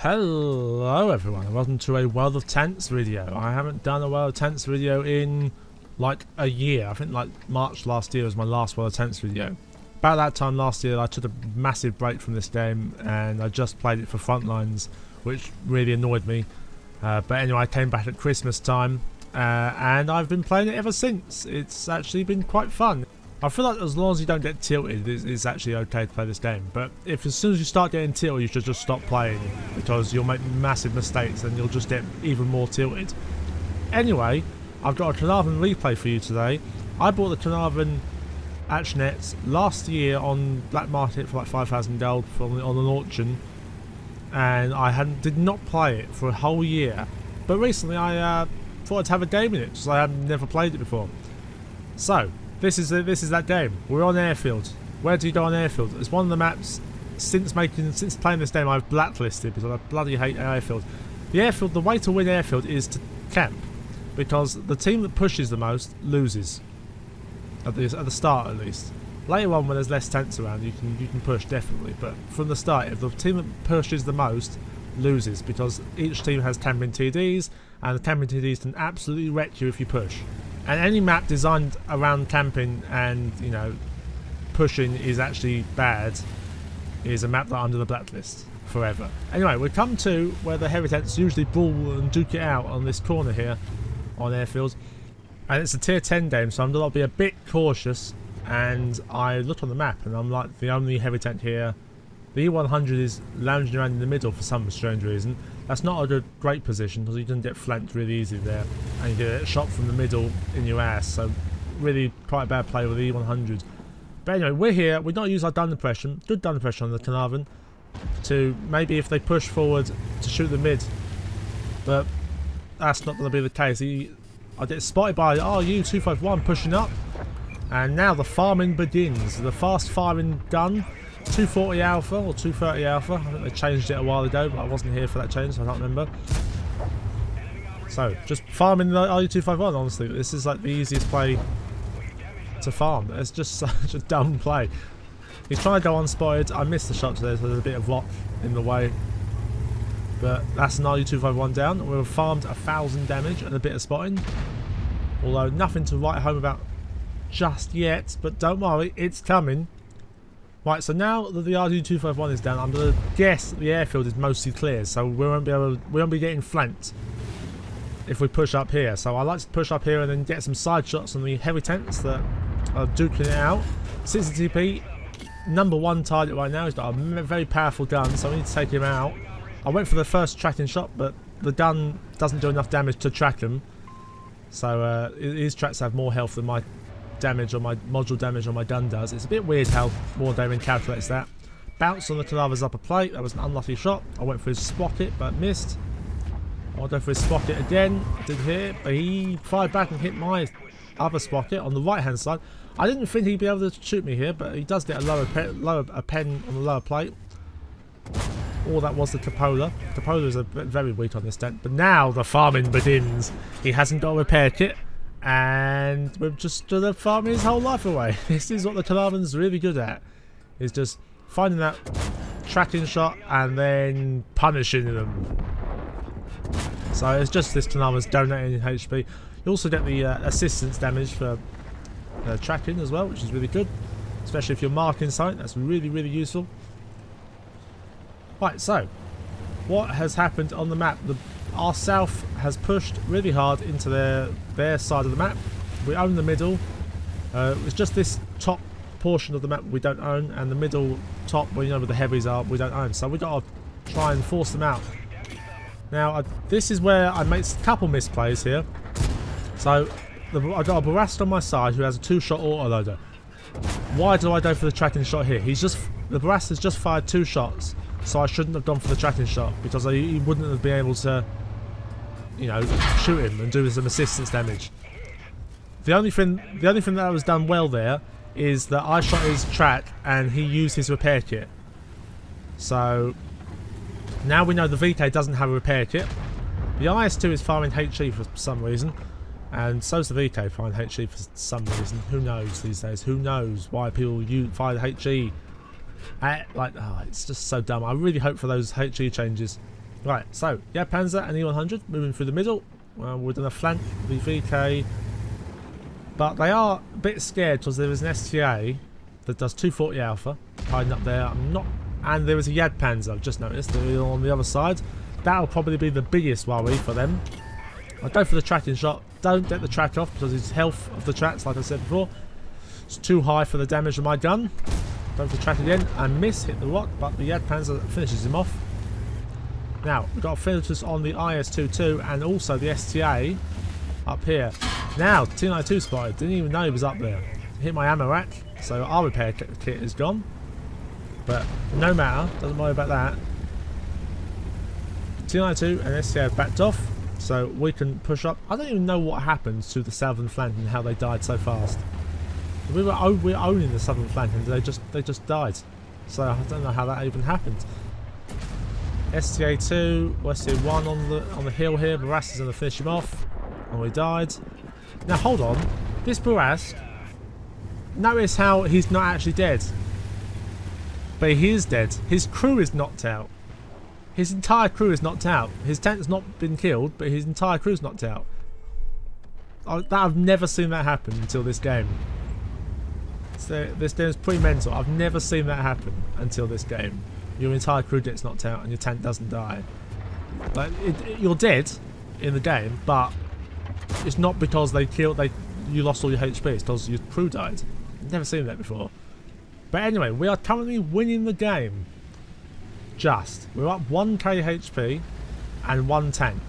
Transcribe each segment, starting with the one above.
Hello everyone and welcome to a World of Tanks video. I haven't done a World of Tanks video in like a year. I think like March last year was my last World of Tanks video. About that time last year I took a massive break from this game and I just played it for Frontlines, which really annoyed me. But anyway, I came back at Christmas time and I've been playing it ever since. It's actually been quite fun. I feel like as long as you don't get tilted, it's actually okay to play this game. But if as soon as you start getting tilted, you should just stop playing, because you'll make massive mistakes and you'll just get even more tilted. Anyway, I've got a Caern replay for you today. I bought the Caern AX last year on black market for like 5,000 gold on an auction, and I did not play it for a whole year. But recently I thought I'd have a game in it, because I had never played it before. So This is that game. We're on Airfield. Where do you go on Airfield? It's one of the maps since playing this game I've blacklisted, because I bloody hate Airfield. The way to win Airfield is to camp, because the team that pushes the most loses. At the start at least. Later on when there's less tanks around you can push definitely, but from the start if the team that pushes the most loses, because each team has camping TDs and the camping TDs can absolutely wreck you if you push. And any map designed around camping and, you know, pushing is actually bad is a map that I'm under the blacklist forever. Anyway, we come to where the heavy tanks usually brawl and duke it out on this corner here on Airfield. And it's a tier 10 game, so I'm going to be a bit cautious. And I look on the map and I'm like the only heavy tank here. The E100 is lounging around in the middle for some strange reason. That's not a great position, because you can get flanked really easily there, and you get shot from the middle in your ass, so really quite a bad play with the E100. But anyway, we're here. We don't use our gun depression, good gun depression on the Caern, to maybe if they push forward to shoot the mid, but that's not going to be the case. I get spotted by RU-251 pushing up, and now the farming begins. The fast firing gun. 240 Alpha or 230 Alpha. I think they changed it a while ago, but I wasn't here for that change, so I can't remember. So, just farming the RU-251, honestly. This is like the easiest play to farm. It's just such a dumb play. He's trying to go unspotted. I missed the shot today, so there's a bit of rock in the way. But that's an RU-251 down. We've farmed 1,000 damage and a bit of spotting. Although nothing to write home about just yet, but don't worry, it's coming. Right, so now that the RU-251 is down, I'm going to guess the airfield is mostly clear, so we won't be getting flanked if we push up here. So I like to push up here and then get some side shots on the heavy tanks that are duking it out. 60 TP, number one target right now. He's got a very powerful gun, so I need to take him out. I went for the first tracking shot, but the gun doesn't do enough damage to track him. So his tracks have more health than my damage or my module damage on my gun does. It's a bit weird how Wargaming calculates that. Bounce on the Caern's upper plate. That was an unlucky shot. I went for his sprocket but missed. I'll go for his sprocket again. I did hit, but he fired back and hit my other sprocket on the right hand side. I didn't think he'd be able to shoot me here, but he does get a pen on the lower plate. All that was the Cupola. Cupola is very weak on this tank, but now the farming begins. He hasn't got a repair kit, and we've just stood up farming his whole life away. This is what the Caern's really good at, is just finding that tracking shot and then punishing them. So it's just this Caern's donating HP. You also get the assistance damage for tracking as well, which is really good, especially if you're marking something. That's really, really useful. Right, so what has happened on the map? Our south has pushed really hard into their side of the map. We own the middle. It's just this top portion of the map we don't own, and the middle top, where you know where the heavies are, we don't own. So we got to try and force them out. Now this is where I make a couple misplays here. So I got a Barrast on my side who has a 2-shot autoloader. Why do I go for the tracking shot here? The Barrast has just fired 2 shots, so I shouldn't have gone for the tracking shot, because he wouldn't have been able to, you know, shoot him and do some assistance damage. The only thing that was done well there is that I shot his track and he used his repair kit. So now we know the VK doesn't have a repair kit. The IS-2 is firing HE for some reason, and so's the VK firing HE for some reason. Who knows these days? Who knows why people fire HE? It's just so dumb. I really hope for those HE changes. Right, so Panzer and E100 moving through the middle. We're going to flank the VK, but they are a bit scared because there is an STA that does 240 Alpha hiding up there. And there is a Panzer. I've just noticed they're on the other side. That'll probably be the biggest worry for them. I go for the tracking shot. Don't get the track off because his health of the tracks, like I said before, it's too high for the damage of my gun. Go for the track again and miss, hit the rock, but the Panzer finishes him off. Now, we've got filters on the IS-22 and also the STA up here. Now, T92 spotted. Didn't even know he was up there. Hit my ammo rack, so our repair kit is gone. But no matter, doesn't worry about that. T92 and STA have backed off, so we can push up. I don't even know what happened to the southern flank and how they died so fast. We're owning the southern flank and they just died. So I don't know how that even happened. STA2, STA1 on the hill here. Barras is going to finish him off, and we died. Now hold on, this Barras. Notice how he's not actually dead, but he is dead. His crew is knocked out. His entire crew is knocked out. His tank's not been killed, but his entire crew's knocked out. I've never seen that happen until this game. So this game is pretty mental. I've never seen that happen until this game. Your entire crew gets knocked out and your tank doesn't die. Like you're dead in the game, but it's not because you lost all your HP. It's because your crew died. Never seen that before. But anyway, we are currently winning the game. We're up 1k HP and 1 tank.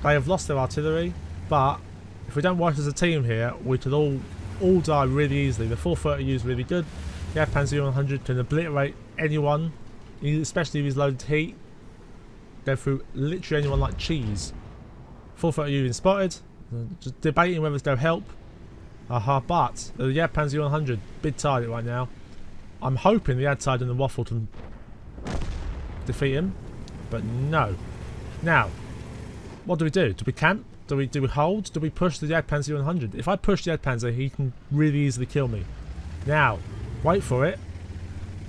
They have lost their artillery, but if we don't work as a team here, we could all die really easily. The 430U is really good. The Panzer 100 can obliterate anyone, especially if he's loaded heat. Go through literally anyone like cheese. 430U been spotted. Just debating whether to go help. But the Panzer 100, big target right now. I'm hoping the Adtide and the Waffle can defeat him, but no. Now, what do? Do we camp? Do we hold? Do we push the Panzer 100? If I push the Panzer, he can really easily kill me. Now, wait for it.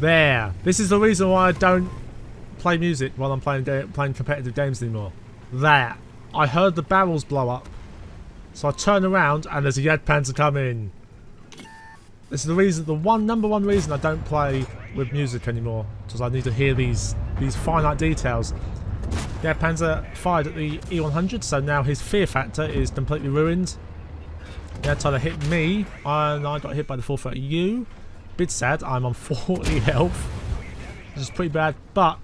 There. This is the reason why I don't play music while I'm playing competitive games anymore. That. I heard the barrels blow up, so I turn around and there's a Panzer coming. This is the reason, number one reason I don't play with music anymore, because I need to hear these finite details. The Panzer fired at the E100, so now his fear factor is completely ruined. He had to hit me, and I got hit by the 430U. Bit sad, I'm on 40 health, which is pretty bad, but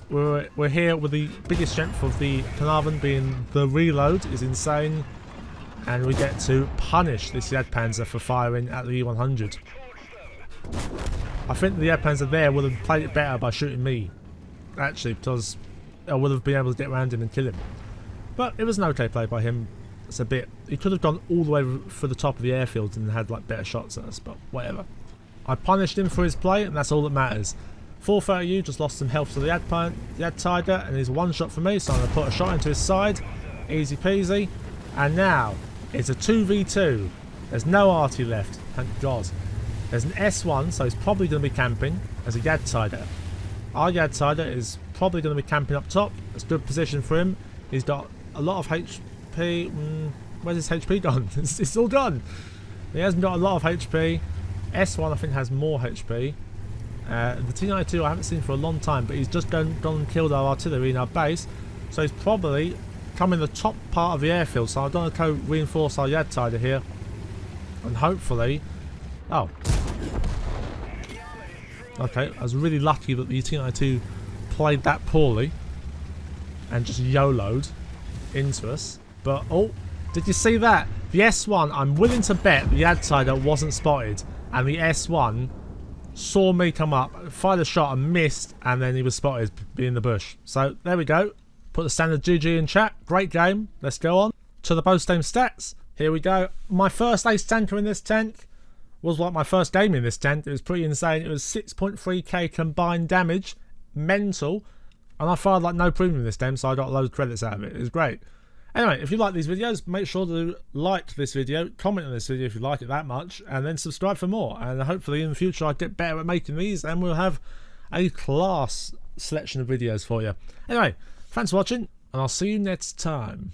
we're here with the biggest strength of the Carnarvon being the reload is insane. And we get to punish this Panzer for firing at the E100. I think the Panzer there would have played it better by shooting me, actually, because I would have been able to get around him and kill him. But it was an okay play by him. It's a bit. He could have gone all the way for the top of the airfield and had like better shots at us, but whatever. I punished him for his play, and that's all that matters. 430U just lost some health to the Ad Tiger, and he's one shot for me, so I'm going to put a shot into his side. Easy peasy. And now it's a 2v2. There's no arty left, thank God. There's an S1, so he's probably going to be camping as a Yad Tiger. Our Yad Tiger is probably going to be camping up top. It's a good position for him. He's got a lot of HP. Where's his HP gone? It's all gone. He hasn't got a lot of HP. S1 I think has more HP. The T92 I haven't seen for a long time, but he's just gone and killed our artillery in our base. So he's probably come in the top part of the airfield. So I'm going to go reinforce our Yad Tiger here. And hopefully... Oh. Okay, I was really lucky that the T92 played that poorly. And just YOLO'd into us. But, oh, did you see that? The S1, I'm willing to bet the Yad Tiger wasn't spotted. And the S1 saw me come up, fired a shot and missed, and then he was spotted being in the bush. So there we go. Put the standard GG in chat. Great game. Let's go on to the post-game stats. Here we go. My first ace tanker in this tank was like my first game in this tank. It was pretty insane. It was 6.3k combined damage. Mental. And I fired like no premium in this game, so I got a load of credits out of it. It was great. Anyway, if you like these videos, make sure to like this video, comment on this video if you like it that much, and then subscribe for more. And hopefully in the future I get better at making these, and we'll have a class selection of videos for you. Anyway, Thanks for watching, and I'll see you next time.